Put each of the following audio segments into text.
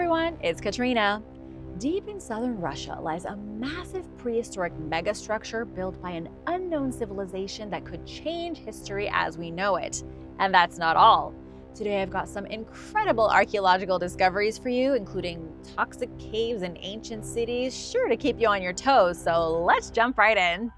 everyone, it's Katrina. Deep in southern Russia lies a massive prehistoric megastructure built by an unknown civilization that could change history as we know it. And that's not all. Today I've got some incredible archaeological discoveries for you, including toxic caves and ancient cities, sure to keep you on your toes, so let's jump right in.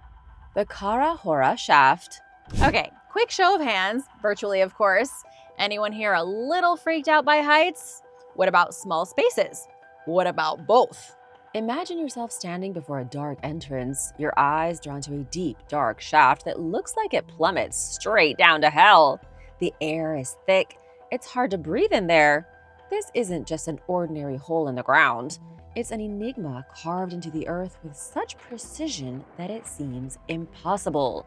The Khara-Hora Shaft. Okay, quick show of hands, virtually of course. Anyone here a little freaked out by heights? What about small spaces? What about both? Imagine yourself standing before a dark entrance, your eyes drawn to a deep, dark shaft that looks like it plummets straight down to hell. The air is thick. It's hard to breathe in there. This isn't just an ordinary hole in the ground. It's an enigma carved into the earth with such precision that it seems impossible.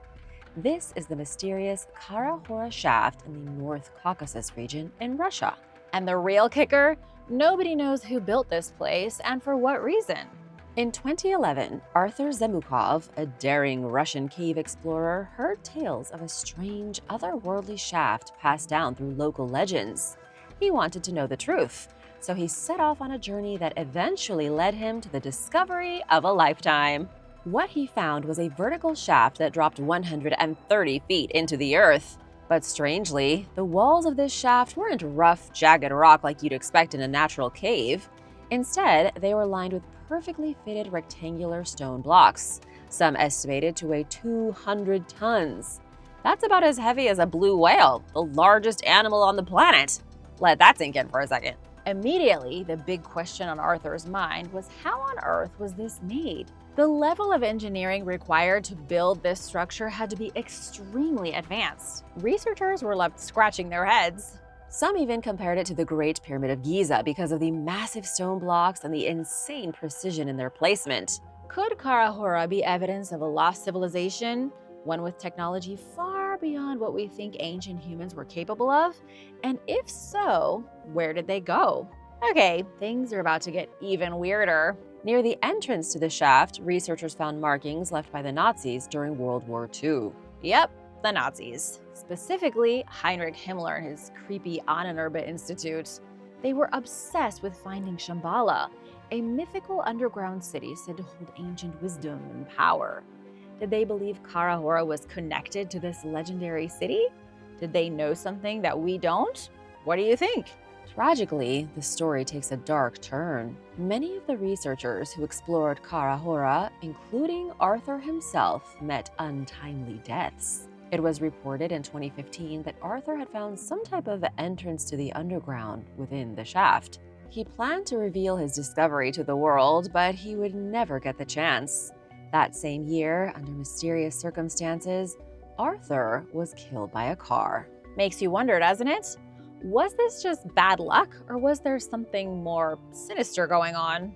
This is the mysterious Khara-Hora Shaft in the North Caucasus region in Russia. And the real kicker? Nobody knows who built this place and for what reason. In 2011, Arthur Zemukov, a daring Russian cave explorer, heard tales of a strange, otherworldly shaft passed down through local legends. He wanted to know the truth, so he set off on a journey that eventually led him to the discovery of a lifetime. What he found was a vertical shaft that dropped 130 feet into the earth. But strangely, the walls of this shaft weren't rough, jagged rock like you'd expect in a natural cave. Instead, they were lined with perfectly fitted rectangular stone blocks, some estimated to weigh 200 tons. That's about as heavy as a blue whale, the largest animal on the planet. Let that sink in for a second. Immediately, the big question on Arthur's mind was how on earth was this made? The level of engineering required to build this structure had to be extremely advanced. Researchers were left scratching their heads. Some even compared it to the Great Pyramid of Giza because of the massive stone blocks and the insane precision in their placement. Could Khara-Hora be evidence of a lost civilization, one with technology far beyond what we think ancient humans were capable of? And if so, where did they go? Okay, things are about to get even weirder. Near the entrance to the shaft, researchers found markings left by the Nazis during World War II. Yep, the Nazis. Specifically, Heinrich Himmler and his creepy Ahnenerbe Institute. They were obsessed with finding Shambhala, a mythical underground city said to hold ancient wisdom and power. Did they believe Khara-Hora was connected to this legendary city? Did they know something that we don't? What do you think? Tragically, the story takes a dark turn. Many of the researchers who explored Khara-Hora, including Arthur himself, met untimely deaths. It was reported in 2015 that Arthur had found some type of entrance to the underground within the shaft. He planned to reveal his discovery to the world, but he would never get the chance. That same year, under mysterious circumstances, Arthur was killed by a car. Makes you wonder, doesn't it? Was this just bad luck, or was there something more sinister going on?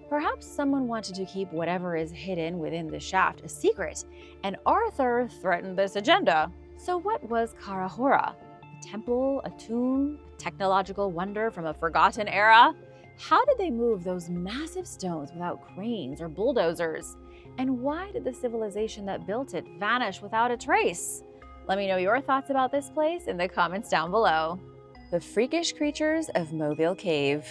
Perhaps someone wanted to keep whatever is hidden within the shaft a secret, and Arthur threatened this agenda. So what was Khara-Hora? A temple, a tomb, a technological wonder from a forgotten era? How did they move those massive stones without cranes or bulldozers? And why did the civilization that built it vanish without a trace? Let me know your thoughts about this place in the comments down below. The freakish creatures of Movile Cave.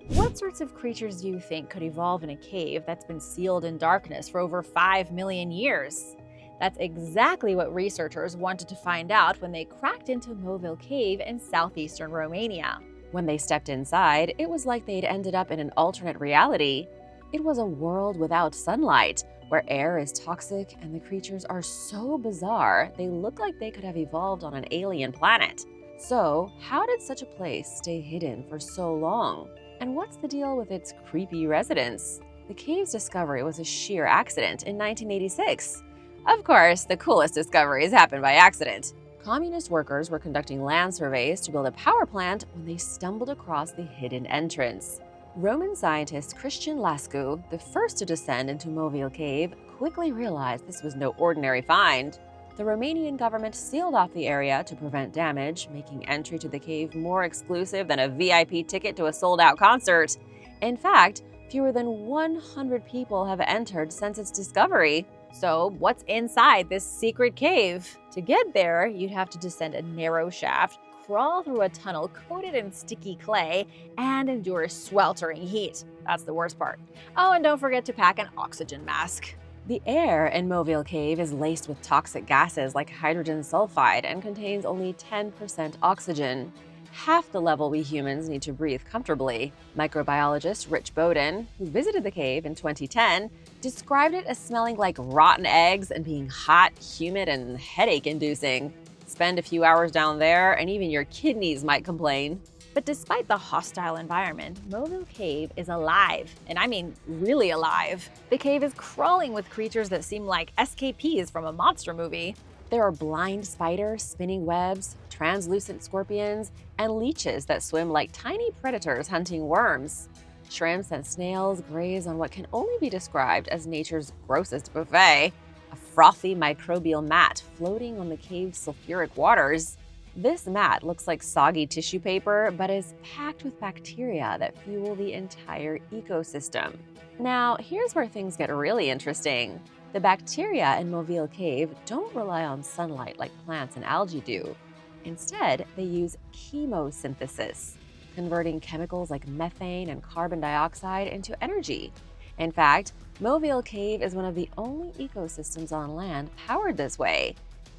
What sorts of creatures do you think could evolve in a cave that's been sealed in darkness for over 5 million years? That's exactly what researchers wanted to find out when they cracked into Movile Cave in southeastern Romania. When they stepped inside, it was like they'd ended up in an alternate reality. It was a world without sunlight, where air is toxic and the creatures are so bizarre they look like they could have evolved on an alien planet. So, how did such a place stay hidden for so long? And what's the deal with its creepy residents? The cave's discovery was a sheer accident in 1986. Of course, the coolest discoveries happened by accident. Communist workers were conducting land surveys to build a power plant when they stumbled across the hidden entrance. Roman scientist Christian Lascu, the first to descend into Movile Cave, quickly realized this was no ordinary find. The Romanian government sealed off the area to prevent damage, making entry to the cave more exclusive than a VIP ticket to a sold-out concert. In fact, fewer than 100 people have entered since its discovery. So what's inside this secret cave? To get there, you'd have to descend a narrow shaft, crawl through a tunnel coated in sticky clay and endure sweltering heat. That's the worst part. Oh, and don't forget to pack an oxygen mask. The air in Movile Cave is laced with toxic gases like hydrogen sulfide and contains only 10% oxygen, half the level we humans need to breathe comfortably. Microbiologist Rich Bowden, who visited the cave in 2010, described it as smelling like rotten eggs and being hot, humid, and headache-inducing. Spend a few hours down there and even your kidneys might complain. But despite the hostile environment, Movile Cave is alive, and I mean really alive. The cave is crawling with creatures that seem like escapees from a monster movie. There are blind spiders spinning webs, translucent scorpions, and leeches that swim like tiny predators hunting worms. Shrimps and snails graze on what can only be described as nature's grossest buffet, a frothy microbial mat floating on the cave's sulfuric waters. This mat looks like soggy tissue paper, but is packed with bacteria that fuel the entire ecosystem. Now, here's where things get really interesting. The bacteria in Movile Cave don't rely on sunlight like plants and algae do. Instead, they use chemosynthesis, converting chemicals like methane and carbon dioxide into energy. In fact, Movile Cave is one of the only ecosystems on land powered this way.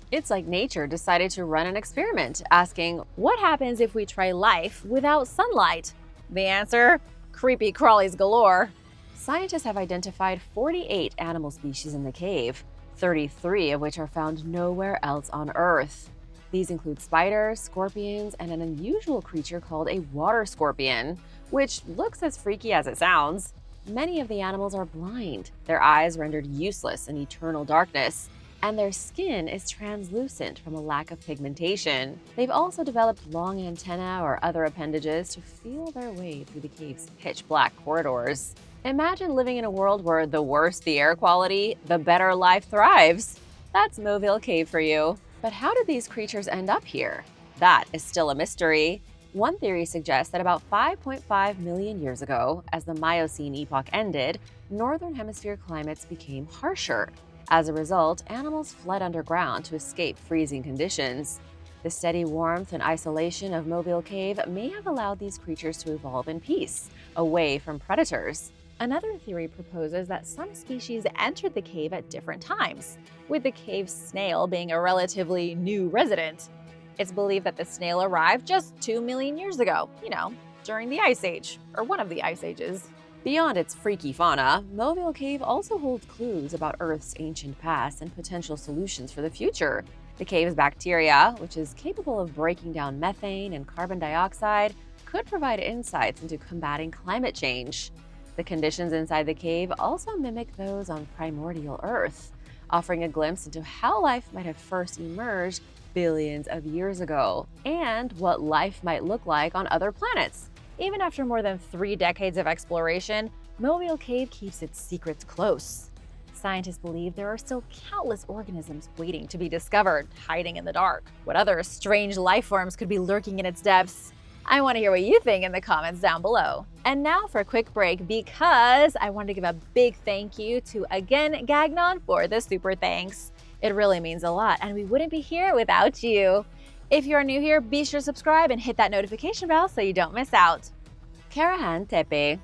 It's like nature decided to run an experiment, asking, what happens if we try life without sunlight? The answer? Creepy crawlies galore. Scientists have identified 48 animal species in the cave, 33 of which are found nowhere else on Earth. These include spiders, scorpions, and an unusual creature called a water scorpion, which looks as freaky as it sounds. Many of the animals are blind, their eyes rendered useless in eternal darkness, and their skin is translucent from a lack of pigmentation. They've also developed long antennae or other appendages to feel their way through the cave's pitch-black corridors. Imagine living in a world where the worse the air quality, the better life thrives. That's Movile Cave for you. But how did these creatures end up here? That is still a mystery. One theory suggests that about 5.5 million years ago, as the Miocene epoch ended, northern hemisphere climates became harsher. As a result, animals fled underground to escape freezing conditions. The steady warmth and isolation of Movile Cave may have allowed these creatures to evolve in peace, away from predators. Another theory proposes that some species entered the cave at different times, with the cave's snail being a relatively new resident. It's believed that the snail arrived just 2 million years ago, during the Ice Age, or one of the Ice Ages. Beyond its freaky fauna, Movile Cave also holds clues about Earth's ancient past and potential solutions for the future. The cave's bacteria, which is capable of breaking down methane and carbon dioxide, could provide insights into combating climate change. The conditions inside the cave also mimic those on primordial Earth, offering a glimpse into how life might have first emerged billions of years ago, and what life might look like on other planets. Even after more than 3 decades of exploration, Movile Cave keeps its secrets close. Scientists believe there are still countless organisms waiting to be discovered, hiding in the dark. What other strange life forms could be lurking in its depths? I want to hear what you think in the comments down below. And now for a quick break, because I want to give a big thank you to Again Gagnon for the super thanks. It really means a lot, and we wouldn't be here without you. If you are new here, be sure to subscribe and hit that notification bell so you don't miss out. Karahan Tepe.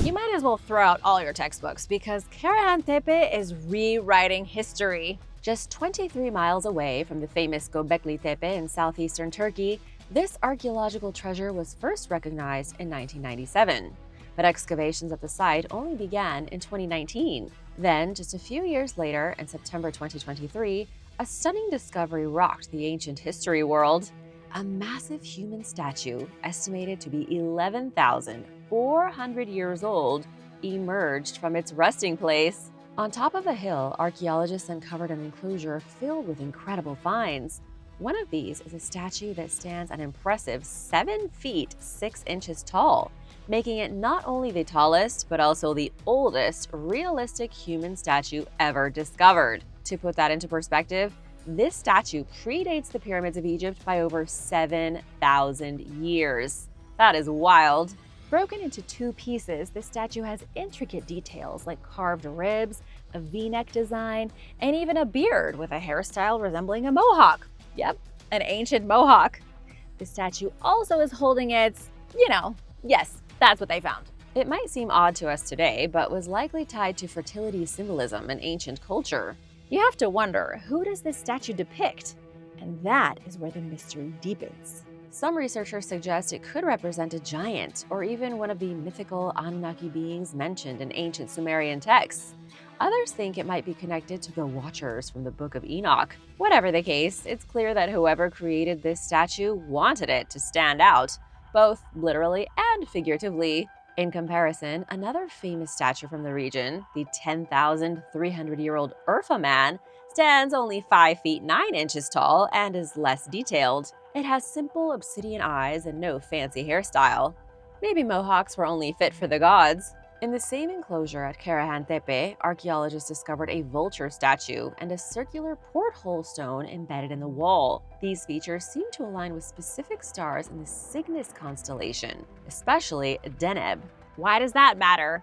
You might as well throw out all your textbooks because Karahan Tepe is rewriting history. Just 23 miles away from the famous Göbekli Tepe in southeastern Turkey, this archaeological treasure was first recognized in 1997. But excavations at the site only began in 2019. Then, just a few years later, in September 2023, a stunning discovery rocked the ancient history world. A massive human statue, estimated to be 11,400 years old, emerged from its resting place. On top of a hill, archaeologists uncovered an enclosure filled with incredible finds. One of these is a statue that stands an impressive 7 feet 6 inches tall, making it not only the tallest, but also the oldest realistic human statue ever discovered. To put that into perspective, this statue predates the pyramids of Egypt by over 7,000 years. That is wild. Broken into 2 pieces, the statue has intricate details like carved ribs, a V-neck design, and even a beard with a hairstyle resembling a mohawk. Yep, an ancient mohawk. The statue also is holding its, yes, that's what they found. It might seem odd to us today, but was likely tied to fertility symbolism in ancient culture. You have to wonder, who does this statue depict? And that is where the mystery deepens. Some researchers suggest it could represent a giant, or even one of the mythical Anunnaki beings mentioned in ancient Sumerian texts. Others think it might be connected to the Watchers from the Book of Enoch. Whatever the case, it's clear that whoever created this statue wanted it to stand out, both literally and figuratively. In comparison, another famous statue from the region, the 10,300-year-old Urfa man, stands only 5 feet 9 inches tall and is less detailed. It has simple obsidian eyes and no fancy hairstyle. Maybe mohawks were only fit for the gods. In the same enclosure at Karahan Tepe, archaeologists discovered a vulture statue and a circular porthole stone embedded in the wall. These features seem to align with specific stars in the Cygnus constellation, especially Deneb. Why does that matter?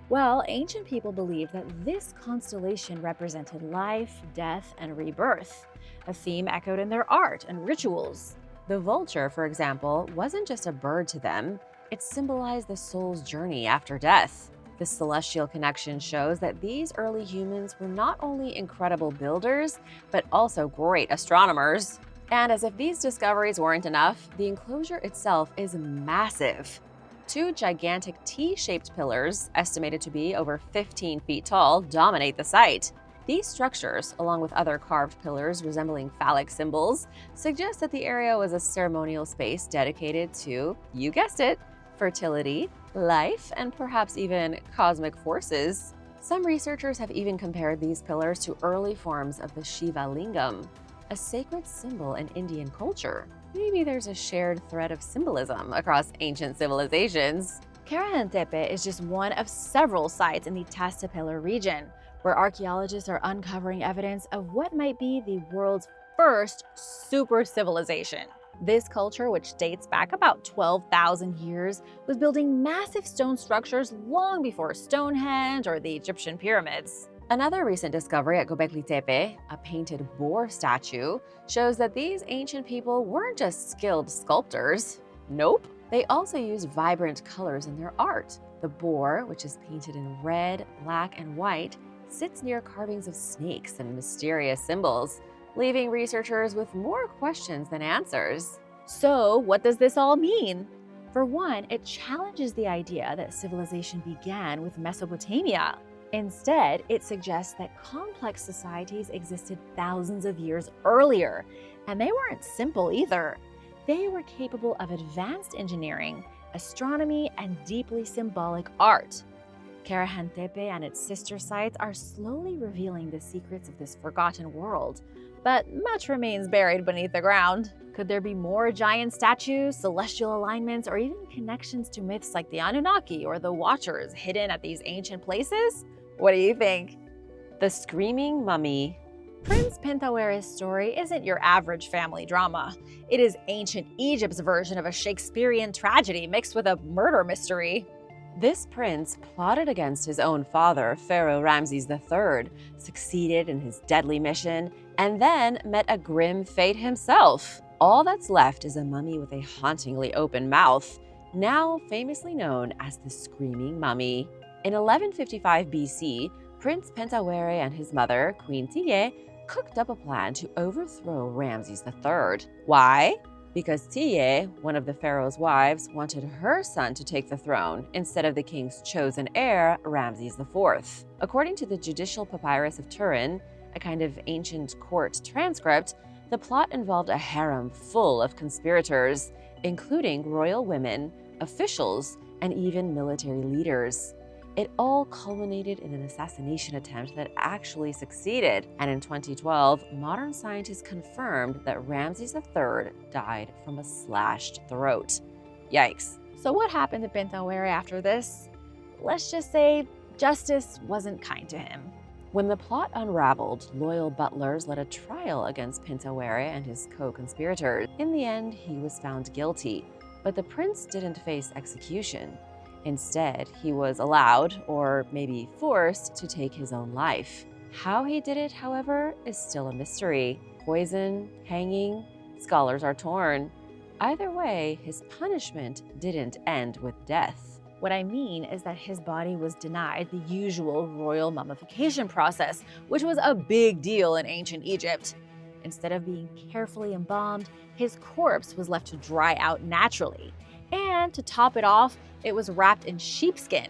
Well, ancient people believed that this constellation represented life, death, and rebirth, a theme echoed in their art and rituals. The vulture, for example, wasn't just a bird to them. It symbolized the soul's journey after death. The celestial connection shows that these early humans were not only incredible builders, but also great astronomers. And as if these discoveries weren't enough, the enclosure itself is massive. 2 gigantic T-shaped pillars, estimated to be over 15 feet tall, dominate the site. These structures, along with other carved pillars resembling phallic symbols, suggest that the area was a ceremonial space dedicated to, you guessed it, fertility, life, and perhaps even cosmic forces. Some researchers have even compared these pillars to early forms of the Shiva Lingam, a sacred symbol in Indian culture. Maybe there's a shared thread of symbolism across ancient civilizations. Karahan Tepe is just one of several sites in the Tastapillar region, where archaeologists are uncovering evidence of what might be the world's first super civilization. This culture, which dates back about 12,000 years, was building massive stone structures long before Stonehenge or the Egyptian pyramids. Another recent discovery at Göbekli Tepe, a painted boar statue, shows that these ancient people weren't just skilled sculptors. Nope. They also used vibrant colors in their art. The boar, which is painted in red, black, and white, sits near carvings of snakes and mysterious symbols, leaving researchers with more questions than answers. So, what does this all mean? For one, it challenges the idea that civilization began with Mesopotamia. Instead, it suggests that complex societies existed thousands of years earlier, and they weren't simple either. They were capable of advanced engineering, astronomy, and deeply symbolic art. Karahan Tepe and its sister sites are slowly revealing the secrets of this forgotten world, but much remains buried beneath the ground. Could there be more giant statues, celestial alignments, or even connections to myths like the Anunnaki or the Watchers hidden at these ancient places? What do you think? The Screaming Mummy. Prince Pintawere's story isn't your average family drama. It is ancient Egypt's version of a Shakespearean tragedy mixed with a murder mystery. This prince plotted against his own father, Pharaoh Ramses III, succeeded in his deadly mission, and then met a grim fate himself. All that's left is a mummy with a hauntingly open mouth, now famously known as the Screaming Mummy. In 1155 BC, Prince Pentawere and his mother, Queen Tiye, cooked up a plan to overthrow Ramses III. Why? Because Tiye, one of the pharaoh's wives, wanted her son to take the throne instead of the king's chosen heir, Ramses IV. According to the Judicial Papyrus of Turin, a kind of ancient court transcript, the plot involved a harem full of conspirators, including royal women, officials, and even military leaders. It all culminated in an assassination attempt that actually succeeded, and in 2012, modern scientists confirmed that Ramses III died from a slashed throat. Yikes. So what happened to Pentawere after this? Let's just say justice wasn't kind to him. When the plot unraveled, loyal butlers led a trial against Pentawere and his co-conspirators. In the end, he was found guilty, but the prince didn't face execution. Instead, he was allowed, or maybe forced, to take his own life. How he did it, however, is still a mystery. Poison, hanging, scholars are torn. Either way, his punishment didn't end with death. What I mean is that his body was denied the usual royal mummification process, which was a big deal in ancient Egypt. Instead of being carefully embalmed, his corpse was left to dry out naturally. And to top it off, it was wrapped in sheepskin,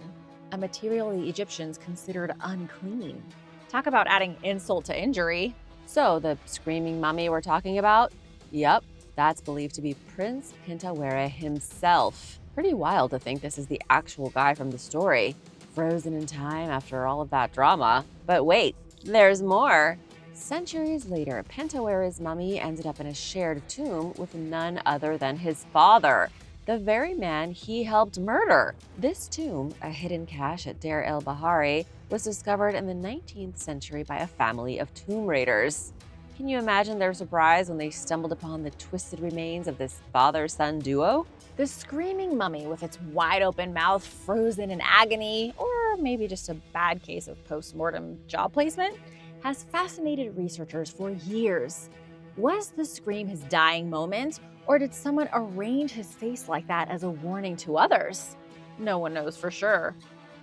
a material the Egyptians considered unclean. Talk about adding insult to injury. So, the screaming mummy we're talking about? Yup, that's believed to be Prince Pintawere himself. Pretty wild to think this is the actual guy from the story, frozen in time after all of that drama. But wait, there's more! Centuries later, Pintawere's mummy ended up in a shared tomb with none other than his father, the very man he helped murder. This tomb, a hidden cache at Deir el-Bahari, was discovered in the 19th century by a family of tomb raiders. Can you imagine their surprise when they stumbled upon the twisted remains of this father-son duo? The screaming mummy with its wide-open mouth frozen in agony, or maybe just a bad case of post-mortem jaw placement, has fascinated researchers for years. Was the scream his dying moment, or did someone arrange his face like that as a warning to others? No one knows for sure.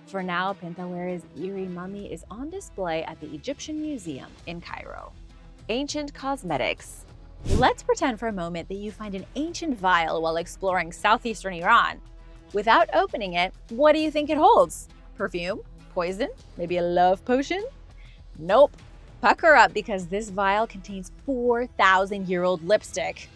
For now, Pintawere's eerie mummy is on display at the Egyptian Museum in Cairo. Ancient cosmetics. Let's pretend for a moment that you find an ancient vial while exploring southeastern Iran. Without opening it, what do you think it holds? Perfume? Poison? Maybe a love potion? Nope. Pucker up, because this vial contains 4,000-year-old lipstick.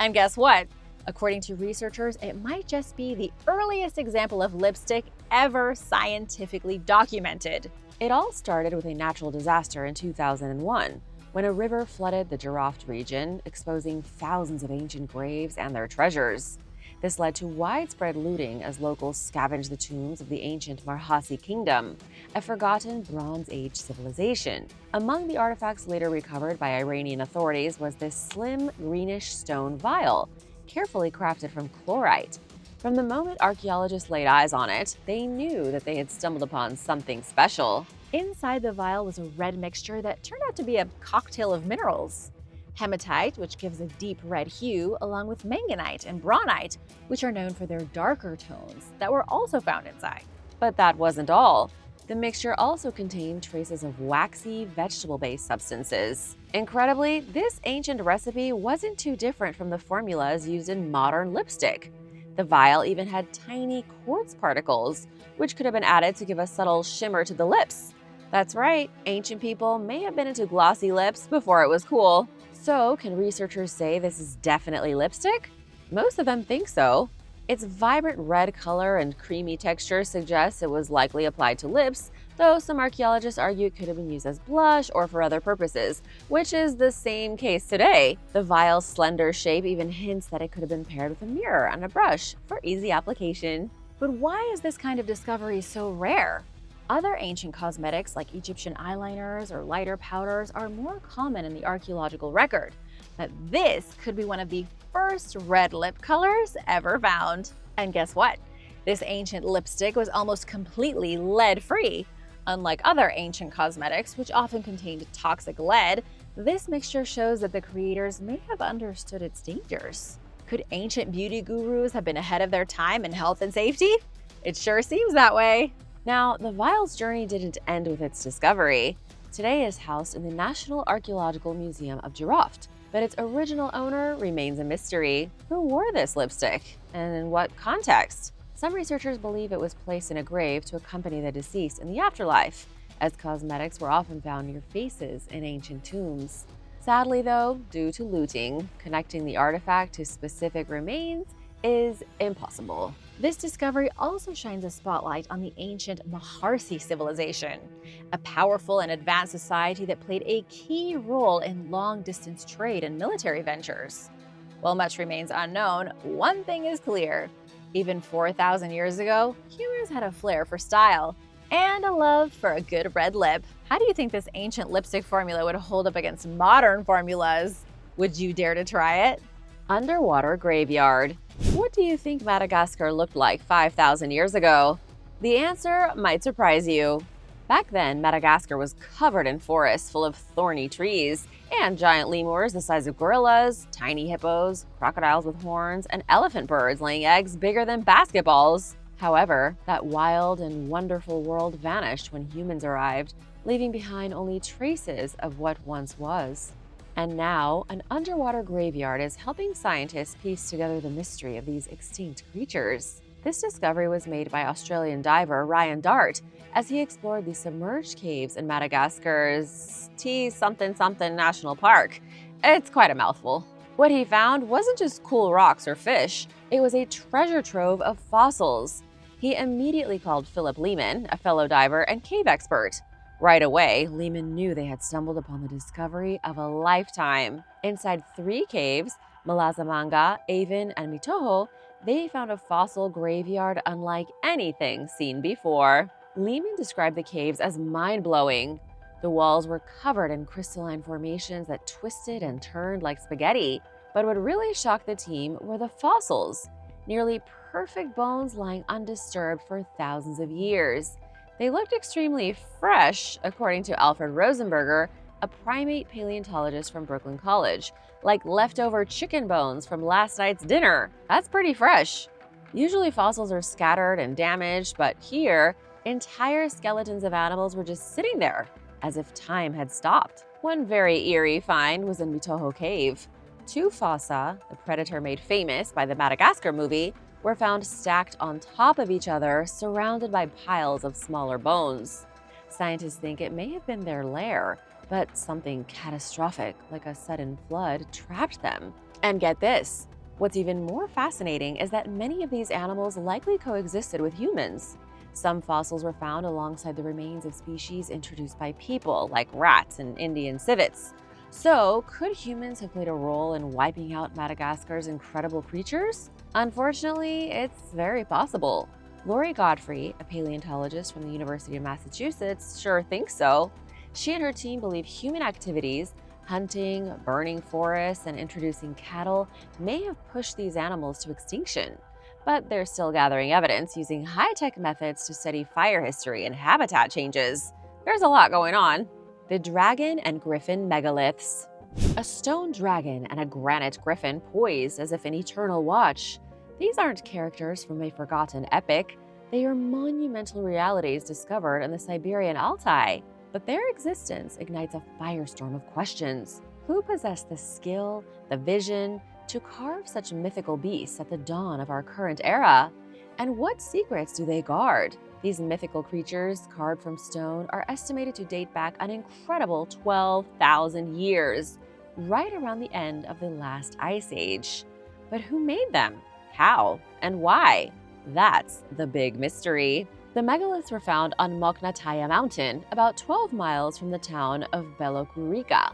And guess what? According to researchers, it might just be the earliest example of lipstick ever scientifically documented. It all started with a natural disaster in 2001, when a river flooded the Gerbil region, exposing thousands of ancient graves and their treasures. This led to widespread looting as locals scavenged the tombs of the ancient Marhasi kingdom, a forgotten Bronze Age civilization. Among the artifacts later recovered by Iranian authorities was this slim, greenish stone vial, carefully crafted from chlorite. From the moment archaeologists laid eyes on it, they knew that they had stumbled upon something special. Inside the vial was a red mixture that turned out to be a cocktail of minerals. Hematite, which gives a deep red hue, along with manganite and braunite, which are known for their darker tones, that were also found inside. But that wasn't all. The mixture also contained traces of waxy, vegetable-based substances. Incredibly, this ancient recipe wasn't too different from the formulas used in modern lipstick. The vial even had tiny quartz particles, which could have been added to give a subtle shimmer to the lips. That's right, ancient people may have been into glossy lips before it was cool. So, can researchers say this is definitely lipstick? Most of them think so. Its vibrant red color and creamy texture suggests it was likely applied to lips, though some archaeologists argue it could have been used as blush or for other purposes, which is the same case today. The vial's slender shape even hints that it could have been paired with a mirror and a brush for easy application. But why is this kind of discovery so rare? Other ancient cosmetics like Egyptian eyeliners or lighter powders are more common in the archaeological record, but this could be one of the first red lip colors ever found. And guess what? This ancient lipstick was almost completely lead-free. Unlike other ancient cosmetics, which often contained toxic lead, this mixture shows that the creators may have understood its dangers. Could ancient beauty gurus have been ahead of their time in health and safety? It sure seems that way. Now, the vial's journey didn't end with its discovery. Today it is housed in the National Archaeological Museum of Gerbil, but its original owner remains a mystery. Who wore this lipstick? And in what context? Some researchers believe it was placed in a grave to accompany the deceased in the afterlife, as cosmetics were often found near faces in ancient tombs. Sadly though, due to looting, connecting the artifact to specific remains is impossible. This discovery also shines a spotlight on the ancient Marhasi civilization, a powerful and advanced society that played a key role in long-distance trade and military ventures. While much remains unknown, one thing is clear. Even 4,000 years ago, humans had a flair for style and a love for a good red lip. How do you think this ancient lipstick formula would hold up against modern formulas? Would you dare to try it? Underwater graveyard. What do you think Madagascar looked like 5,000 years ago? The answer might surprise you. Back then, Madagascar was covered in forests full of thorny trees, and giant lemurs the size of gorillas, tiny hippos, crocodiles with horns, and elephant birds laying eggs bigger than basketballs. However, that wild and wonderful world vanished when humans arrived, leaving behind only traces of what once was. And now, an underwater graveyard is helping scientists piece together the mystery of these extinct creatures. This discovery was made by Australian diver Ryan Dart as he explored the submerged caves in Madagascar's T-something-something National Park. It's quite a mouthful. What he found wasn't just cool rocks or fish, it was a treasure trove of fossils. He immediately called Philip Lehman, a fellow diver and cave expert. Right away, Lehman knew they had stumbled upon the discovery of a lifetime. Inside 3 caves, Malazamanga, Avon, and Mitoho, they found a fossil graveyard unlike anything seen before. Lehman described the caves as mind-blowing. The walls were covered in crystalline formations that twisted and turned like spaghetti. But what really shocked the team were the fossils, nearly perfect bones lying undisturbed for thousands of years. They looked extremely fresh, according to Alfred Rosenberger, a primate paleontologist from Brooklyn College, like leftover chicken bones from last night's dinner. That's pretty fresh. Usually fossils are scattered and damaged, but here, entire skeletons of animals were just sitting there, as if time had stopped. One very eerie find was in Mitoho Cave. 2 fossa, the predator made famous by the Madagascar movie, were found stacked on top of each other, surrounded by piles of smaller bones. Scientists think it may have been their lair, but something catastrophic, like a sudden flood, trapped them. And get this, what's even more fascinating is that many of these animals likely coexisted with humans. Some fossils were found alongside the remains of species introduced by people, like rats and Indian civets. So, could humans have played a role in wiping out Madagascar's incredible creatures? Unfortunately, it's very possible. Lori Godfrey, a paleontologist from the University of Massachusetts, sure thinks so. She and her team believe human activities, hunting, burning forests, and introducing cattle may have pushed these animals to extinction. But they're still gathering evidence using high-tech methods to study fire history and habitat changes. There's a lot going on. The dragon and griffin megaliths. A stone dragon and a granite griffin poised as if in eternal watch. These aren't characters from a forgotten epic. They are monumental realities discovered in the Siberian Altai. But their existence ignites a firestorm of questions. Who possessed the skill, the vision, to carve such mythical beasts at the dawn of our current era? And what secrets do they guard? These mythical creatures, carved from stone, are estimated to date back an incredible 12,000 years, right around the end of the last ice age. But who made them? How? And why? That's the big mystery. The megaliths were found on Moknataya Mountain, about 12 miles from the town of Belokurica.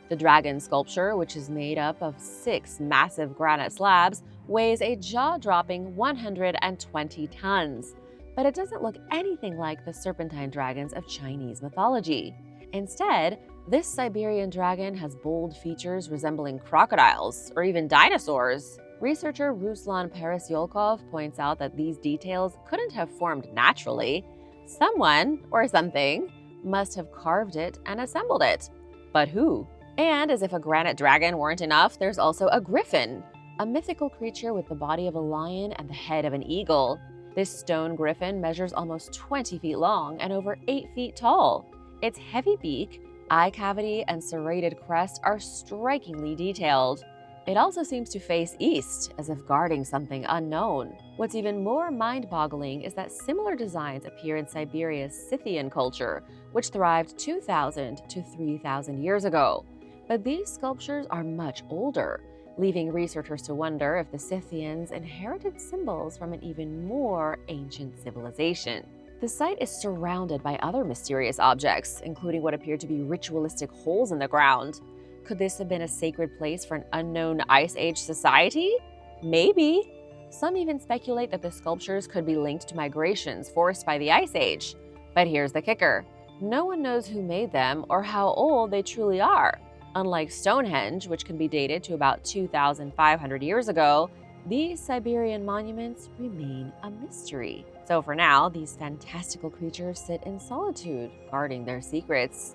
The dragon sculpture, which is made up of 6 massive granite slabs, weighs a jaw-dropping 120 tons. But it doesn't look anything like the serpentine dragons of Chinese mythology. Instead, this Siberian dragon has bold features resembling crocodiles or even dinosaurs. Researcher Ruslan Parasyolkov points out that these details couldn't have formed naturally. Someone, or something, must have carved it and assembled it. But who? And as if a granite dragon weren't enough, there's also a griffin, a mythical creature with the body of a lion and the head of an eagle. This stone griffin measures almost 20 feet long and over 8 feet tall. Its heavy beak, eye cavity, and serrated crest are strikingly detailed. It also seems to face east, as if guarding something unknown. What's even more mind-boggling is that similar designs appear in Siberia's Scythian culture, which thrived 2,000 to 3,000 years ago. But these sculptures are much older, leaving researchers to wonder if the Scythians inherited symbols from an even more ancient civilization. The site is surrounded by other mysterious objects, including what appear to be ritualistic holes in the ground. Could this have been a sacred place for an unknown Ice Age society? Maybe. Some even speculate that the sculptures could be linked to migrations forced by the Ice Age. But here's the kicker. No one knows who made them or how old they truly are. Unlike Stonehenge, which can be dated to about 2,500 years ago, these Siberian monuments remain a mystery. So So for now, these fantastical creatures sit in solitude, guarding their secrets.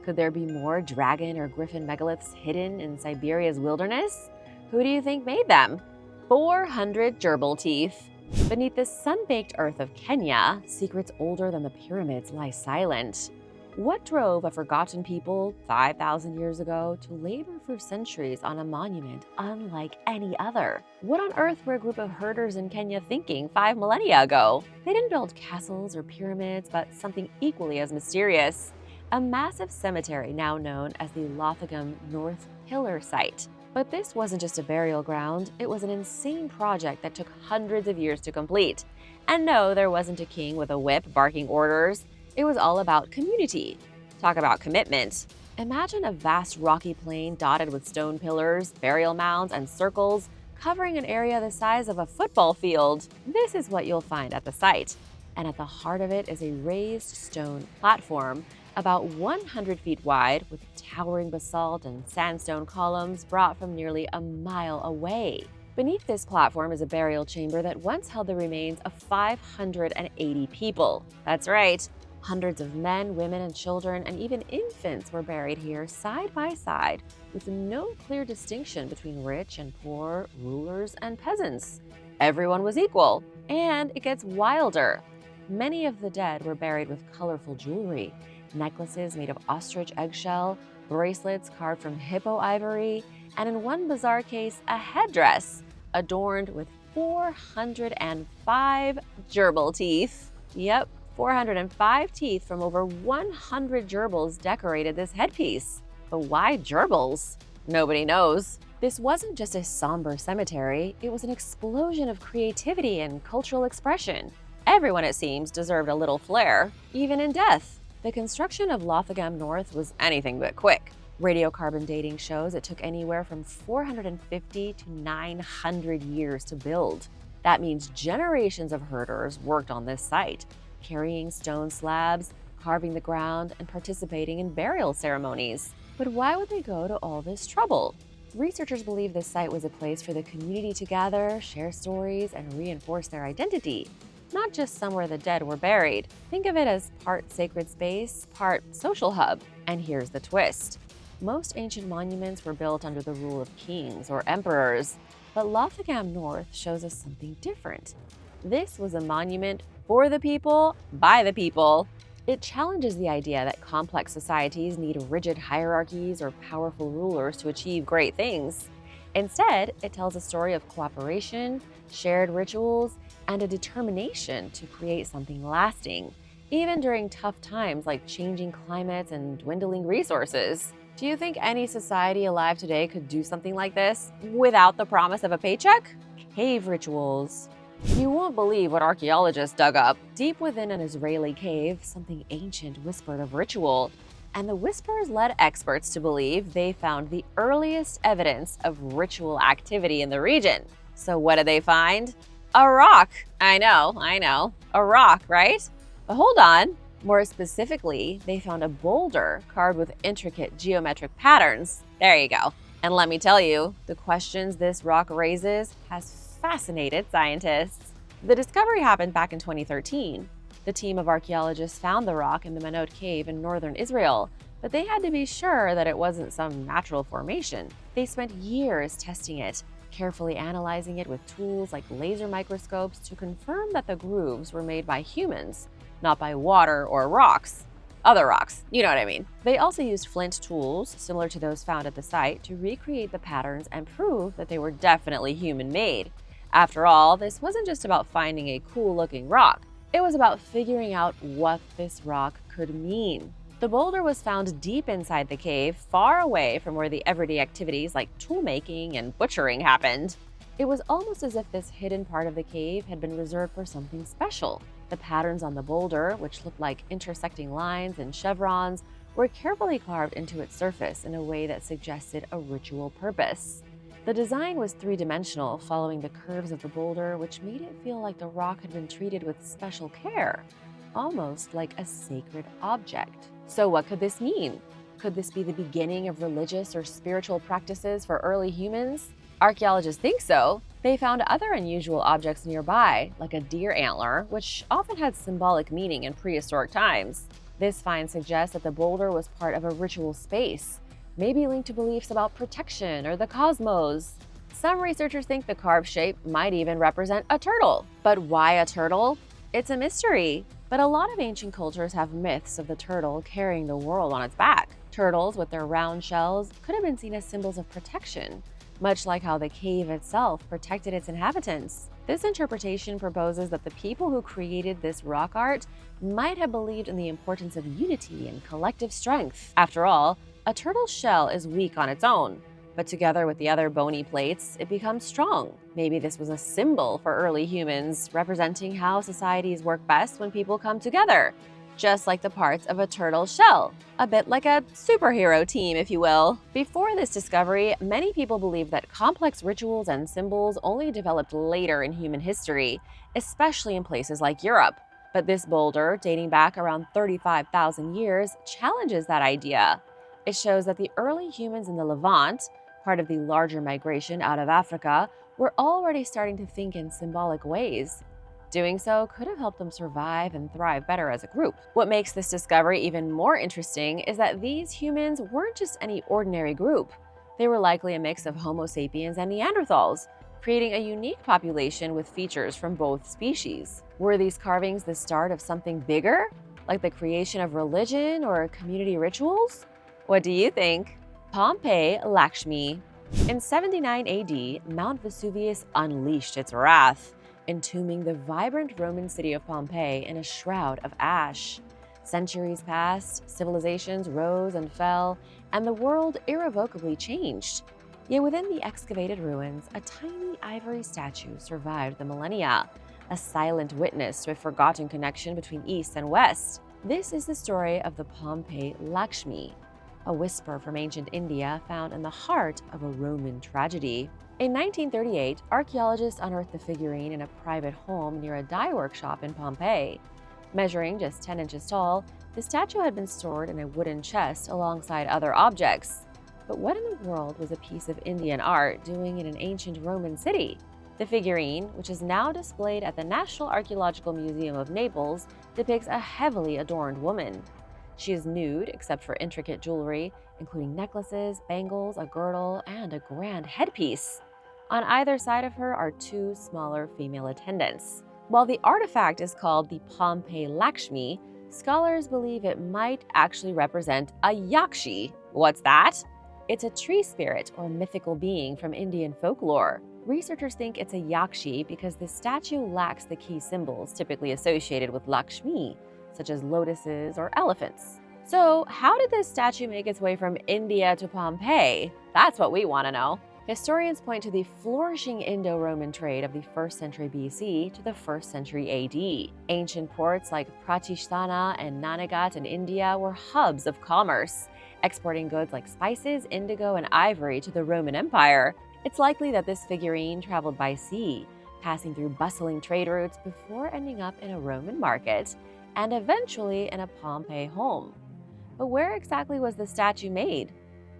Could there be more dragon or griffin megaliths hidden in Siberia's wilderness? Who do you think made them? 400 gerbil teeth. Beneath the sun-baked earth of Kenya, secrets older than the pyramids lie silent. What drove a forgotten people 5,000 years ago to labor for centuries on a monument unlike any other? What on earth were a group of herders in Kenya thinking 5 millennia ago? They didn't build castles or pyramids, but something equally as mysterious. A massive cemetery now known as the Lothagam North Pillar Site. But this wasn't just a burial ground, it was an insane project that took hundreds of years to complete. And no, there wasn't a king with a whip barking orders. It was all about community. Talk about commitment. Imagine a vast rocky plain dotted with stone pillars, burial mounds, and circles, covering an area the size of a football field. This is what you'll find at the site. And at the heart of it is a raised stone platform, about 100 feet wide, with towering basalt and sandstone columns brought from nearly a mile away. Beneath this platform is a burial chamber that once held the remains of 580 people. That's right. Hundreds of men, women, and children, and even infants were buried here side by side, with no clear distinction between rich and poor, rulers and peasants. Everyone was equal, and it gets wilder. Many of the dead were buried with colorful jewelry, necklaces made of ostrich eggshell, bracelets carved from hippo ivory, and in one bizarre case, a headdress adorned with 405 gerbil teeth. Yep. 405 teeth from over 100 gerbils decorated this headpiece. But why gerbils? Nobody knows. This wasn't just a somber cemetery, it was an explosion of creativity and cultural expression. Everyone, it seems, deserved a little flair, even in death. The construction of Lothagam North was anything but quick. Radiocarbon dating shows it took anywhere from 450 to 900 years to build. That means generations of herders worked on this site, carrying stone slabs, carving the ground, and participating in burial ceremonies. But why would they go to all this trouble? Researchers believe this site was a place for the community to gather, share stories, and reinforce their identity, not just somewhere the dead were buried. Think of it as part sacred space, part social hub. And here's the twist. Most ancient monuments were built under the rule of kings or emperors, but Lothagam North shows us something different. This was a monument for the people, by the people. It challenges the idea that complex societies need rigid hierarchies or powerful rulers to achieve great things. Instead, it tells a story of cooperation, shared rituals, and a determination to create something lasting, even during tough times like changing climates and dwindling resources. Do you think any society alive today could do something like this without the promise of a paycheck? Cave rituals. You won't believe what archaeologists dug up. Deep within an Israeli cave, something ancient whispered of ritual, and the whispers led experts to believe they found the earliest evidence of ritual activity in the region. So what did they find? A rock. I know. A rock, right? But hold on. More specifically, they found a boulder carved with intricate geometric patterns. There you go. And let me tell you, the questions this rock raises has fascinated scientists. The discovery happened back in 2013. The team of archaeologists found the rock in the Manot Cave in northern Israel, but they had to be sure that it wasn't some natural formation. They spent years testing it, carefully analyzing it with tools like laser microscopes to confirm that the grooves were made by humans, not by water or rocks. Other rocks, you know what I mean. They also used flint tools, similar to those found at the site, to recreate the patterns and prove that they were definitely human-made. After all, this wasn't just about finding a cool-looking rock. It was about figuring out what this rock could mean. The boulder was found deep inside the cave, far away from where the everyday activities like tool-making and butchering happened. It was almost as if this hidden part of the cave had been reserved for something special. The patterns on the boulder, which looked like intersecting lines and chevrons, were carefully carved into its surface in a way that suggested a ritual purpose. The design was three-dimensional, following the curves of the boulder, which made it feel like the rock had been treated with special care, almost like a sacred object. So what could this mean? Could this be the beginning of religious or spiritual practices for early humans? Archaeologists think so, They found other unusual objects nearby, like a deer antler, which often had symbolic meaning in prehistoric times. This find suggests that the boulder was part of a ritual space, maybe linked to beliefs about protection or the cosmos. Some researchers think the carved shape might even represent a turtle. But why a turtle? It's a mystery. But a lot of ancient cultures have myths of the turtle carrying the world on its back. Turtles, with their round shells, could have been seen as symbols of protection, much like how the cave itself protected its inhabitants. This interpretation proposes that the people who created this rock art might have believed in the importance of unity and collective strength. After all, a turtle's shell is weak on its own, but together with the other bony plates, it becomes strong. Maybe this was a symbol for early humans, representing how societies work best when people come together, just like the parts of a turtle's shell. A bit like a superhero team, if you will. Before this discovery, many people believed that complex rituals and symbols only developed later in human history, especially in places like Europe. But this boulder, dating back around 35,000 years, challenges that idea. It shows that the early humans in the Levant, part of the larger migration out of Africa, were already starting to think in symbolic ways. Doing so could have helped them survive and thrive better as a group. What makes this discovery even more interesting is that these humans weren't just any ordinary group. They were likely a mix of Homo sapiens and Neanderthals, creating a unique population with features from both species. Were these carvings the start of something bigger, like the creation of religion or community rituals? What do you think? Pompeii Lakshmi. In 79 AD, Mount Vesuvius unleashed its wrath, entombing the vibrant Roman city of Pompeii in a shroud of ash. Centuries passed, civilizations rose and fell, and the world irrevocably changed. Yet within the excavated ruins, a tiny ivory statue survived the millennia, a silent witness to a forgotten connection between East and West. This is the story of the Pompeii Lakshmi, a whisper from ancient India found in the heart of a Roman tragedy. In 1938, archaeologists unearthed the figurine in a private home near a dye workshop in Pompeii. Measuring just 10 inches tall, the statue had been stored in a wooden chest alongside other objects. But what in the world was a piece of Indian art doing in an ancient Roman city? The figurine, which is now displayed at the National Archaeological Museum of Naples, depicts a heavily adorned woman. She is nude except for intricate jewelry, including necklaces, bangles, a girdle, and a grand headpiece. On either side of her are two smaller female attendants. While the artifact is called the Pompeii Lakshmi, scholars believe it might actually represent a Yakshi. What's that? It's a tree spirit or mythical being from Indian folklore. Researchers think it's a Yakshi because the statue lacks the key symbols typically associated with Lakshmi, such as lotuses or elephants. So, how did this statue make its way from India to Pompeii? That's what we want to know. Historians point to the flourishing Indo-Roman trade of the 1st century BC to the 1st century AD. Ancient ports like Pratishtana and Nanagat in India were hubs of commerce, exporting goods like spices, indigo, and ivory to the Roman Empire. It's likely that this figurine traveled by sea, passing through bustling trade routes before ending up in a Roman market and eventually in a Pompeii home. But where exactly was the statue made?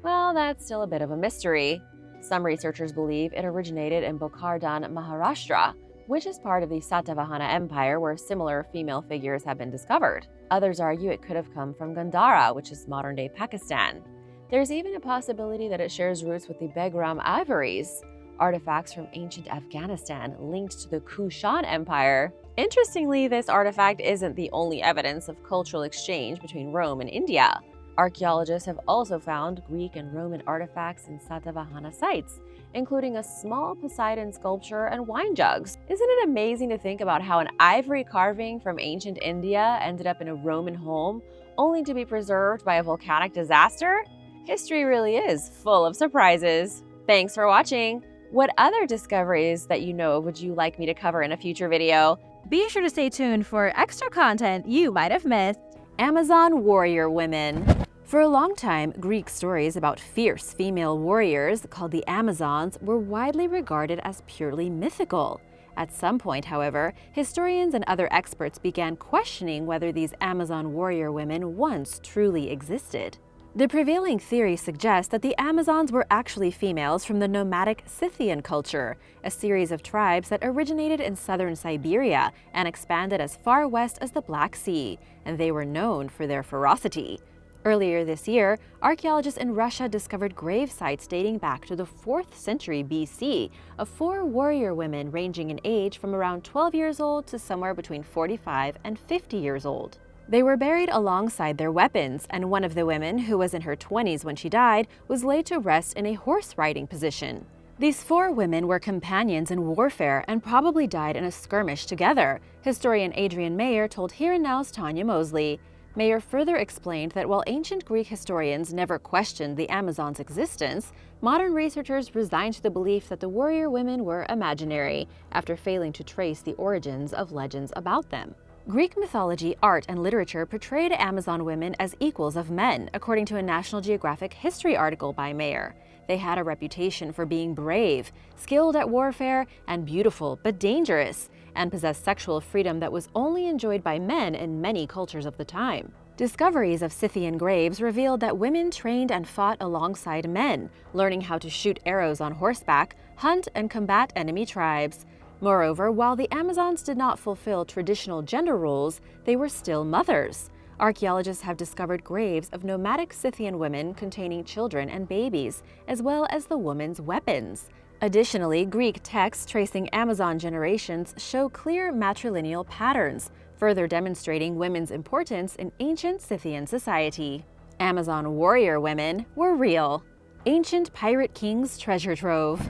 Well, that's still a bit of a mystery. Some researchers believe it originated in Bokardhan, Maharashtra, which is part of the Satavahana Empire where similar female figures have been discovered. Others argue it could have come from Gandhara, which is modern-day Pakistan. There's even a possibility that it shares roots with the Begram ivories, artifacts from ancient Afghanistan linked to the Kushan Empire. Interestingly, this artifact isn't the only evidence of cultural exchange between Rome and India. Archaeologists have also found Greek and Roman artifacts in Satavahana sites, including a small Poseidon sculpture and wine jugs. Isn't it amazing to think about how an ivory carving from ancient India ended up in a Roman home, only to be preserved by a volcanic disaster? History really is full of surprises. Thanks for watching! What other discoveries that you know of would you like me to cover in a future video? Be sure to stay tuned for extra content you might have missed. Amazon warrior women. For a long time, Greek stories about fierce female warriors called the Amazons were widely regarded as purely mythical. At some point, however, historians and other experts began questioning whether these Amazon warrior women once truly existed. The prevailing theory suggests that the Amazons were actually females from the nomadic Scythian culture, a series of tribes that originated in southern Siberia and expanded as far west as the Black Sea, and they were known for their ferocity. Earlier this year, archaeologists in Russia discovered grave sites dating back to the 4th century BC of 4 warrior women ranging in age from around 12 years old to somewhere between 45 and 50 years old. They were buried alongside their weapons, and one of the women, who was in her 20s when she died, was laid to rest in a horse-riding position. These 4 women were companions in warfare and probably died in a skirmish together, historian Adrian Mayer told Here and Now's Tanya Mosley. Mayer further explained that while ancient Greek historians never questioned the Amazons' existence, modern researchers resigned to the belief that the warrior women were imaginary, after failing to trace the origins of legends about them. Greek mythology, art, and literature portrayed Amazon women as equals of men, according to a National Geographic history article by Mayer. They had a reputation for being brave, skilled at warfare, and beautiful but dangerous, and possessed sexual freedom that was only enjoyed by men in many cultures of the time. Discoveries of Scythian graves revealed that women trained and fought alongside men, learning how to shoot arrows on horseback, hunt, and combat enemy tribes. Moreover, while the Amazons did not fulfill traditional gender roles, they were still mothers. Archaeologists have discovered graves of nomadic Scythian women containing children and babies, as well as the woman's weapons. Additionally, Greek texts tracing Amazon generations show clear matrilineal patterns, further demonstrating women's importance in ancient Scythian society. Amazon warrior women were real. Ancient pirate king's treasure trove.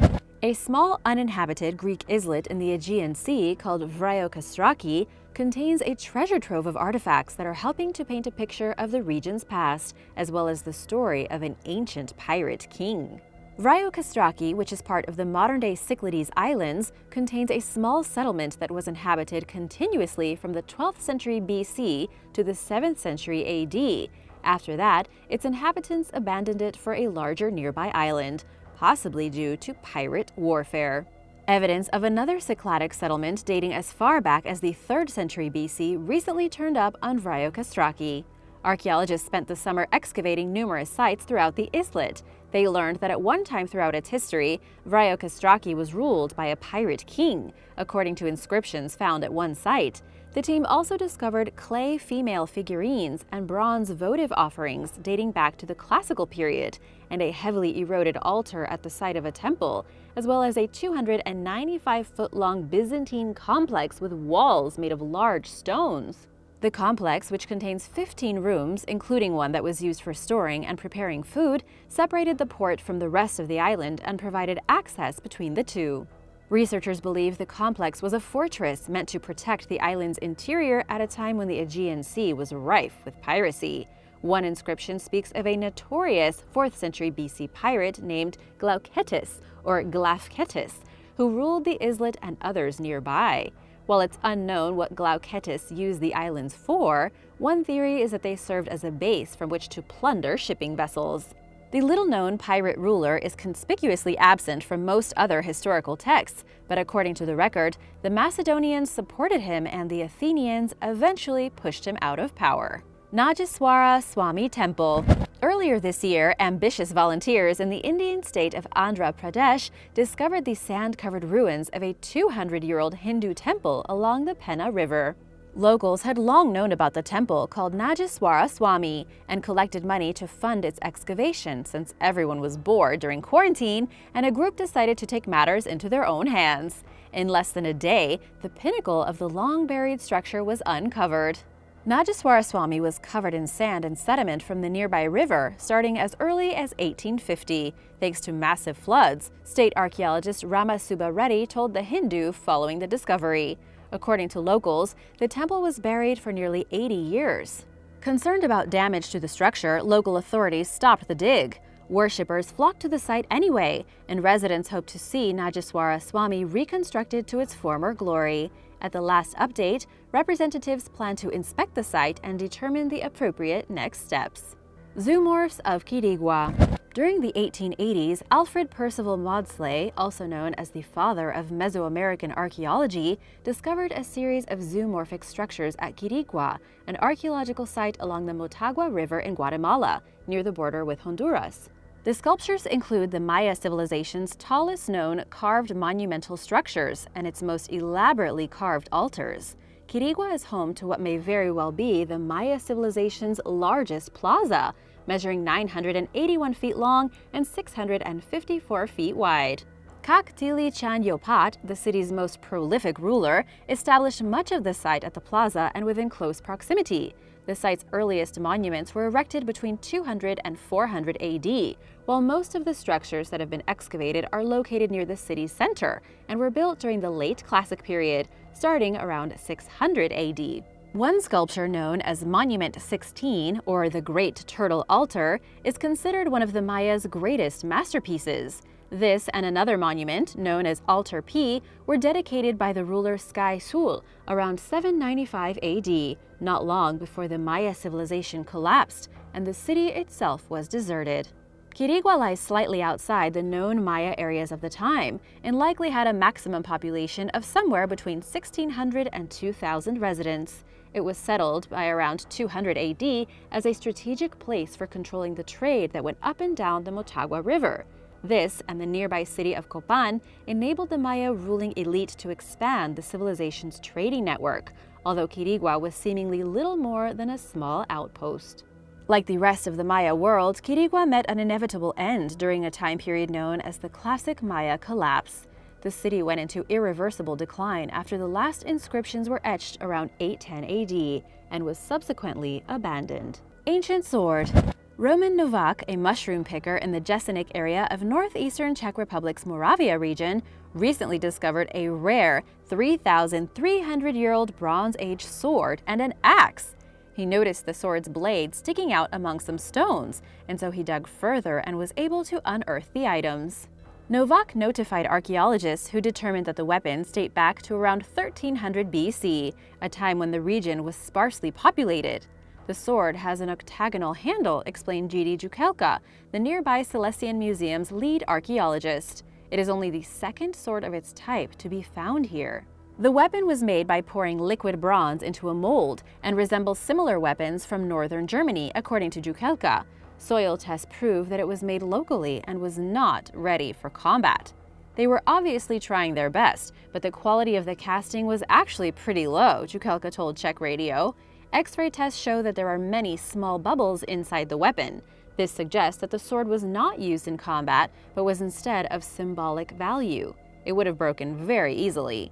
A small uninhabited Greek islet in the Aegean Sea called Vryokastraki contains a treasure trove of artifacts that are helping to paint a picture of the region's past, as well as the story of an ancient pirate king. Vryokastraki, which is part of the modern-day Cyclades Islands, contains a small settlement that was inhabited continuously from the 12th century BC to the 7th century AD. After that, its inhabitants abandoned it for a larger nearby island, possibly due to pirate warfare. Evidence of another Cycladic settlement dating as far back as the 3rd century BC recently turned up on Vryokastraki. Archaeologists spent the summer excavating numerous sites throughout the islet. They learned that at one time throughout its history, Vryokastraki was ruled by a pirate king, according to inscriptions found at one site. The team also discovered clay female figurines and bronze votive offerings dating back to the classical period, and a heavily eroded altar at the site of a temple, as well as a 295-foot-long Byzantine complex with walls made of large stones. The complex, which contains 15 rooms, including one that was used for storing and preparing food, separated the port from the rest of the island and provided access between the two. Researchers believe the complex was a fortress meant to protect the island's interior at a time when the Aegean Sea was rife with piracy. One inscription speaks of a notorious 4th century BC pirate named Glaucetus, or Glafketus, who ruled the islet and others nearby. While it's unknown what Glaucetus used the islands for, one theory is that they served as a base from which to plunder shipping vessels. The little-known pirate ruler is conspicuously absent from most other historical texts, but according to the record, the Macedonians supported him and the Athenians eventually pushed him out of power. Nageswara Swami Temple. Earlier this year, ambitious volunteers in the Indian state of Andhra Pradesh discovered the sand-covered ruins of a 200-year-old Hindu temple along the Penna River. Locals had long known about the temple called Nageswara Swami and collected money to fund its excavation since everyone was bored during quarantine and a group decided to take matters into their own hands. In less than a day, the pinnacle of the long-buried structure was uncovered. Nageswara Swami was covered in sand and sediment from the nearby river starting as early as 1850, thanks to massive floods, state archaeologist Rama Subba Reddy told The Hindu following the discovery. According to locals, the temple was buried for nearly 80 years. Concerned about damage to the structure, local authorities stopped the dig. Worshippers flocked to the site anyway, and residents hope to see Nageswara Swami reconstructed to its former glory. At the last update, representatives plan to inspect the site and determine the appropriate next steps. Zoomorphs of Quirigua. During the 1880s, Alfred Percival Maudslay, also known as the father of Mesoamerican archaeology, discovered a series of zoomorphic structures at Quirigua, an archaeological site along the Motagua River in Guatemala, near the border with Honduras. The sculptures include the Maya civilization's tallest known carved monumental structures and its most elaborately carved altars. Quirigua is home to what may very well be the Maya civilization's largest plaza, measuring 981 feet long and 654 feet wide. Kaktili Chan Yopat, the city's most prolific ruler, established much of the site at the plaza and within close proximity. The site's earliest monuments were erected between 200 and 400 AD, while most of the structures that have been excavated are located near the city's center and were built during the late Classic period, starting around 600 AD. One sculpture known as Monument 16, or the Great Turtle Altar, is considered one of the Maya's greatest masterpieces. This and another monument, known as Altar P, were dedicated by the ruler Sky Sul around 795 AD, not long before the Maya civilization collapsed and the city itself was deserted. Quirigua lies slightly outside the known Maya areas of the time and likely had a maximum population of somewhere between 1,600 and 2,000 residents. It was settled by around 200 AD as a strategic place for controlling the trade that went up and down the Motagua River. This and the nearby city of Copan enabled the Maya ruling elite to expand the civilization's trading network, although Quirigua was seemingly little more than a small outpost. Like the rest of the Maya world, Quirigua met an inevitable end during a time period known as the Classic Maya Collapse. The city went into irreversible decline after the last inscriptions were etched around 810 AD and was subsequently abandoned. Ancient sword. Roman Novak, a mushroom picker in the Jesenik area of northeastern Czech Republic's Moravia region, recently discovered a rare 3,300-year-old Bronze Age sword and an axe. He noticed the sword's blade sticking out among some stones, and so he dug further and was able to unearth the items. Novak notified archaeologists who determined that the weapons date back to around 1300 BC, a time when the region was sparsely populated. The sword has an octagonal handle, explained G.D. Jukelka, the nearby Silesian Museum's lead archaeologist. It is only the second sword of its type to be found here. The weapon was made by pouring liquid bronze into a mold and resembles similar weapons from northern Germany, according to Jukelka. Soil tests prove that it was made locally and was not ready for combat. They were obviously trying their best, but the quality of the casting was actually pretty low, Jukelka told Czech Radio. X-ray tests show that there are many small bubbles inside the weapon. This suggests that the sword was not used in combat, but was instead of symbolic value. It would have broken very easily.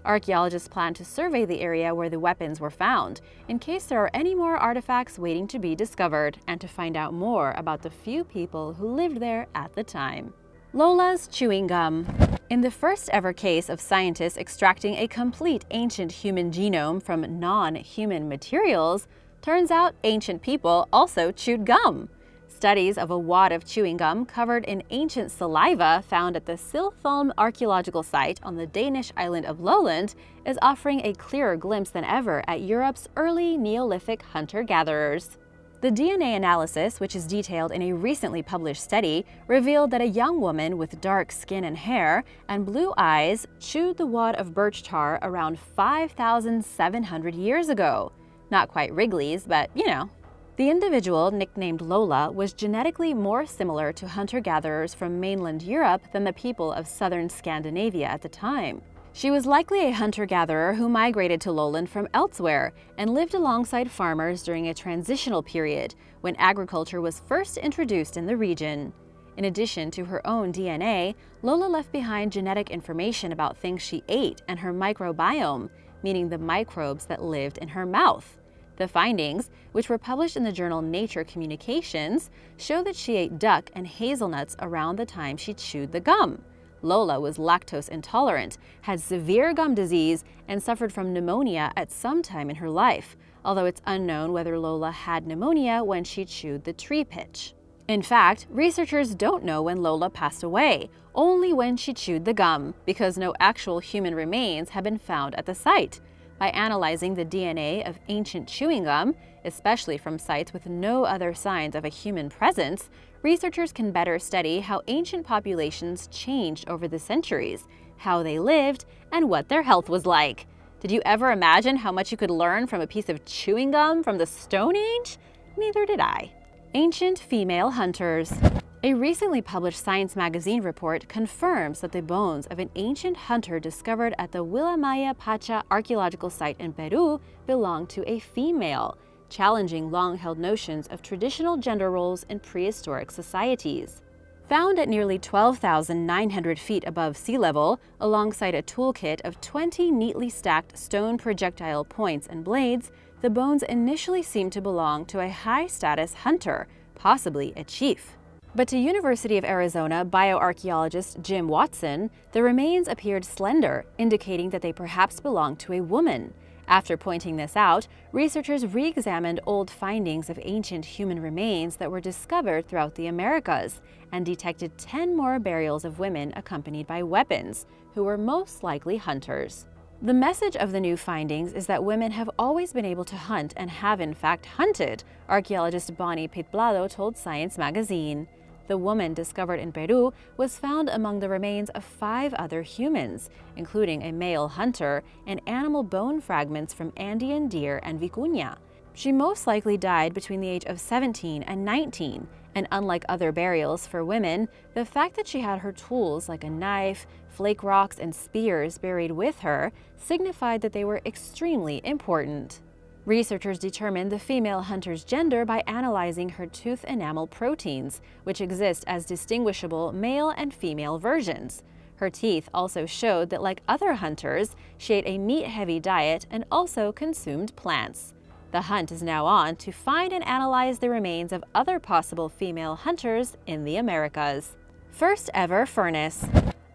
Archaeologists plan to survey the area where the weapons were found, in case there are any more artifacts waiting to be discovered, and to find out more about the few people who lived there at the time. Lola's chewing gum. In the first ever case of scientists extracting a complete ancient human genome from non-human materials, turns out ancient people also chewed gum. Studies of a wad of chewing gum covered in ancient saliva found at the Siltholm archaeological site on the Danish island of Lolland is offering a clearer glimpse than ever at Europe's early Neolithic hunter-gatherers. The DNA analysis, which is detailed in a recently published study, revealed that a young woman with dark skin and hair and blue eyes chewed the wad of birch tar around 5,700 years ago. Not quite Wrigley's, but you know. The individual, nicknamed Lola, was genetically more similar to hunter-gatherers from mainland Europe than the people of southern Scandinavia at the time. She was likely a hunter-gatherer who migrated to lowland from elsewhere and lived alongside farmers during a transitional period when agriculture was first introduced in the region. In addition to her own DNA, Lola left behind genetic information about things she ate and her microbiome, meaning the microbes that lived in her mouth. The findings, which were published in the journal Nature Communications, show that she ate duck and hazelnuts around the time she chewed the gum. Lola was lactose intolerant, had severe gum disease, and suffered from pneumonia at some time in her life, although it's unknown whether Lola had pneumonia when she chewed the tree pitch. In fact, researchers don't know when Lola passed away, only when she chewed the gum, because no actual human remains have been found at the site. By analyzing the DNA of ancient chewing gum, especially from sites with no other signs of a human presence, researchers can better study how ancient populations changed over the centuries, how they lived, and what their health was like. Did you ever imagine how much you could learn from a piece of chewing gum from the Stone Age? Neither did I. Ancient female hunters. A recently published Science magazine report confirms that the bones of an ancient hunter discovered at the Willamaya Pacha archaeological site in Peru belong to a female, challenging long-held notions of traditional gender roles in prehistoric societies. Found at nearly 12,900 feet above sea level, alongside a toolkit of 20 neatly stacked stone projectile points and blades, the bones initially seemed to belong to a high-status hunter, possibly a chief. But to University of Arizona bioarchaeologist Jim Watson, the remains appeared slender, indicating that they perhaps belonged to a woman. After pointing this out, researchers re-examined old findings of ancient human remains that were discovered throughout the Americas and detected 10 more burials of women accompanied by weapons, who were most likely hunters. The message of the new findings is that women have always been able to hunt and have in fact hunted, archaeologist Bonnie Pitblado told Science magazine. The woman discovered in Peru was found among the remains of 5 other humans, including a male hunter and animal bone fragments from Andean deer and vicuña. She most likely died between the age of 17 and 19, and unlike other burials for women, the fact that she had her tools like a knife, flake rocks, and spears buried with her signified that they were extremely important. Researchers determined the female hunter's gender by analyzing her tooth enamel proteins, which exist as distinguishable male and female versions. Her teeth also showed that, like other hunters, she ate a meat-heavy diet and also consumed plants. The hunt is now on to find and analyze the remains of other possible female hunters in the Americas. First ever furnace.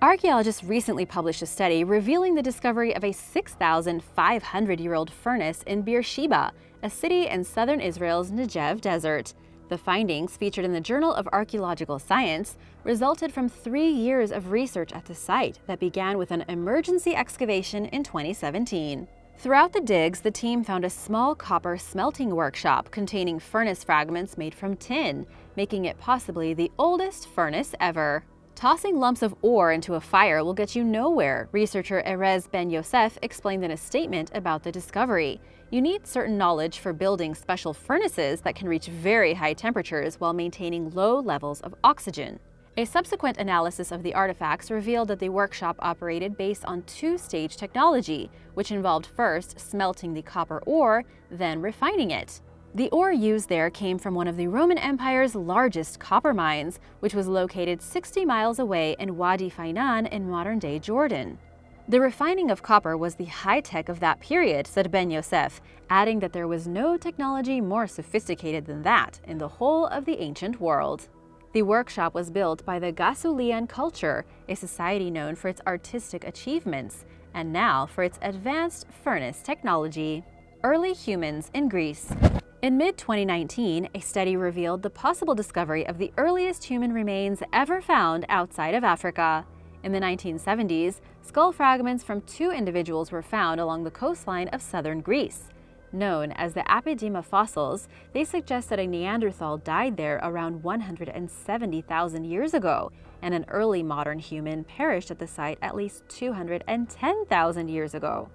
Archaeologists recently published a study revealing the discovery of a 6,500-year-old furnace in Beersheba, a city in southern Israel's Negev desert. The findings, featured in the Journal of Archaeological Science, resulted from 3 years of research at the site that began with an emergency excavation in 2017. Throughout the digs, the team found a small copper smelting workshop containing furnace fragments made from tin, making it possibly the oldest furnace ever. Tossing lumps of ore into a fire will get you nowhere, researcher Erez Ben Yosef explained in a statement about the discovery. You need certain knowledge for building special furnaces that can reach very high temperatures while maintaining low levels of oxygen. A subsequent analysis of the artifacts revealed that the workshop operated based on 2-stage technology, which involved first smelting the copper ore, then refining it. The ore used there came from one of the Roman Empire's largest copper mines, which was located 60 miles away in Wadi Fainan in modern-day Jordan. The refining of copper was the high-tech of that period, said Ben Yosef, adding that there was no technology more sophisticated than that in the whole of the ancient world. The workshop was built by the Gasulian culture, a society known for its artistic achievements, and now for its advanced furnace technology. Early humans in Greece. In mid-2019, a study revealed the possible discovery of the earliest human remains ever found outside of Africa. In the 1970s, skull fragments from 2 individuals were found along the coastline of southern Greece. Known as the Apidima fossils, they suggest that a Neanderthal died there around 170,000 years ago, and an early modern human perished at the site at least 210,000 years ago.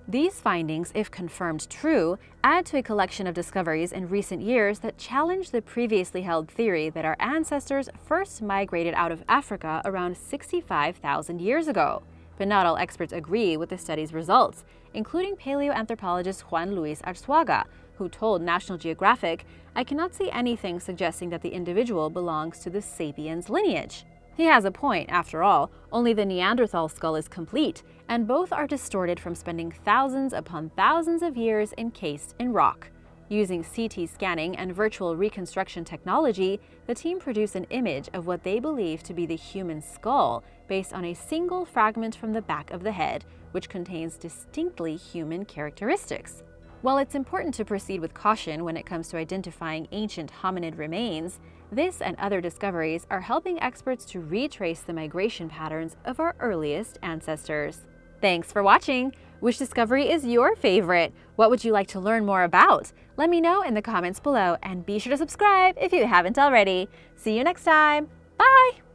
These findings, if confirmed true, add to a collection of discoveries in recent years that challenge the previously held theory that our ancestors first migrated out of Africa around 65,000 years ago. But not all experts agree with the study's results, including paleoanthropologist Juan Luis Arzuaga, who told National Geographic, "I cannot see anything suggesting that the individual belongs to the sapiens lineage." He has a point, after all, only the Neanderthal skull is complete, and both are distorted from spending thousands upon thousands of years encased in rock. Using CT scanning and virtual reconstruction technology, the team produced an image of what they believe to be the human skull based on a single fragment from the back of the head, which contains distinctly human characteristics. While it's important to proceed with caution when it comes to identifying ancient hominid remains, this and other discoveries are helping experts to retrace the migration patterns of our earliest ancestors. Thanks for watching! Which discovery is your favorite? What would you like to learn more about? Let me know in the comments below, and be sure to subscribe if you haven't already. See you next time. Bye!